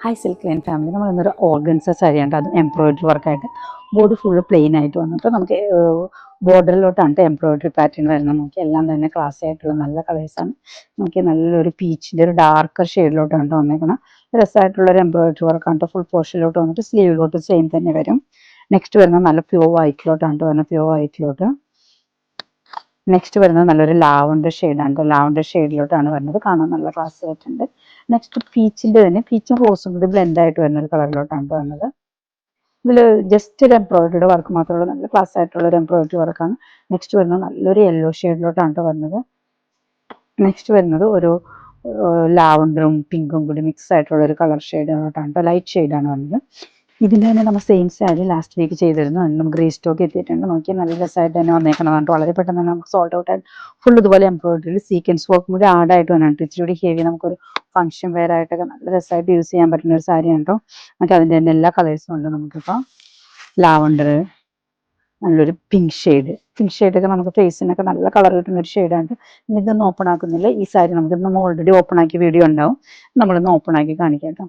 Hi silk line family, നമ്മൾ ഇന്നൊരു organza സാരിയാണ്. അത് എംബ്രോയിഡറി വർക്കായിട്ട് ബോഡി ഫുള്ള് പ്ലെയിൻ ആയിട്ട് വന്നിട്ട് നമുക്ക് ബോർഡറിലോട്ടാണ് എംബ്രോയിഡറി പാറ്റേൺ വരുന്നത്. നമുക്ക് എല്ലാം തന്നെ ക്ലാസ് ആയിട്ടുള്ള നല്ല കളേഴ്സാണ്. നമുക്ക് നല്ലൊരു പീച്ചിൻ്റെ ഒരു ഡാർക്കർ ഷെയ്ഡിലോട്ടാണ് വന്നേക്കണം. രസമായിട്ടുള്ളൊരു എംബ്രോയിഡറി വർക്കാണ്. ഫുൾ പോർഷനിലോട്ട് വന്നിട്ട് സ്ലീവിലോട്ട് സെയിം തന്നെ വരും. നെക്സ്റ്റ് വരുന്നത് നല്ല പ്യൂർ വൈറ്റിലോട്ടാണ് വരുന്നത്. പ്യൂർ വൈറ്റിലോട്ട് നെക്സ്റ്റ് വരുന്നത് നല്ലൊരു ലാവണ്ടർ ഷെയ്ഡാണ്. ലാവണ്ടർ ഷെയ്ഡിലോട്ടാണ് വരുന്നത്. കാണാൻ നല്ല ക്ലാസ് ആയിട്ടുണ്ട്. നെക്സ്റ്റ് പീച്ചിൻ്റെ തന്നെ പീച്ചും റോസും കൂടി ബ്ലെൻഡ് ആയിട്ട് വരുന്ന ഒരു കളറിലോട്ടാണ് വരുന്നത്. ഇതിൽ ജസ്റ്റ് ഒരു എംബ്രോയിഡറിയുടെ വർക്ക് മാത്രമുള്ള നല്ല ക്ലാസ് ആയിട്ടുള്ള ഒരു എംബ്രോയിഡറി വർക്കാണ്. നെക്സ്റ്റ് വരുന്നത് നല്ലൊരു യെല്ലോ ഷെയ്ഡിലോട്ടാണ് വരുന്നത്. നെക്സ്റ്റ് വരുന്നത് ഒരു ലാവണ്ടറും പിങ്കും കൂടി മിക്സ് ആയിട്ടുള്ള ഒരു കളർ ഷെയ്ഡിലോട്ടാണ്, ലൈറ്റ് ഷെയ്ഡാണ് വന്നത്. ഇതിൻ്റെ തന്നെ നമ്മൾ സെയിം സാരി ലാസ്റ്റ് വീക്ക് ചെയ്തിരുന്നു. അതിന് നമുക്ക് റീസ്റ്റോക്ക് എത്തിയിട്ടുണ്ട്. നോക്കി നല്ല രസമായിട്ട് തന്നെ വന്നേക്കണതാണ്. വളരെ പെട്ടെന്ന് തന്നെ നമുക്ക് സോൾട്ട് ഔട്ട് ആയിട്ട് ഫുൾ ഇതുപോലെ എംബ്രോയിഡറി സീക്വൻസ് വർക്കും കൂടി ആഡ് ആയിട്ട് വന്നിട്ട് ഇച്ചിരി കൂടി ഹെവി നമുക്കൊരു ഫംഗ്ഷൻ വെയർ ആയിട്ടൊക്കെ നല്ല രസമായിട്ട് യൂസ് ചെയ്യാൻ പറ്റുന്ന ഒരു സാരിയാണ് കേട്ടോ. നമുക്ക് അതിൻ്റെ തന്നെ എല്ലാ കളേഴ്സും ഉണ്ട്. നമുക്കിപ്പോൾ ലാവണ്ടർ, നല്ലൊരു പിങ്ക് ഷെയ്ഡൊക്കെ നമുക്ക് ഫേസിനൊക്കെ നല്ല കളർ കിട്ടുന്ന ഒരു ഷെയ്ഡാണ്. ഇതൊന്നും ഓപ്പൺ ആക്കുന്നില്ല. ഈ സാരി നമുക്ക് നമ്മൾ ഓൾറെഡി ഓപ്പൺ ആക്കിയ വീഡിയോ ഉണ്ടാവും. നമ്മളൊന്ന് ഓപ്പൺ ആക്കി കാണിക്കാം കേട്ടോ.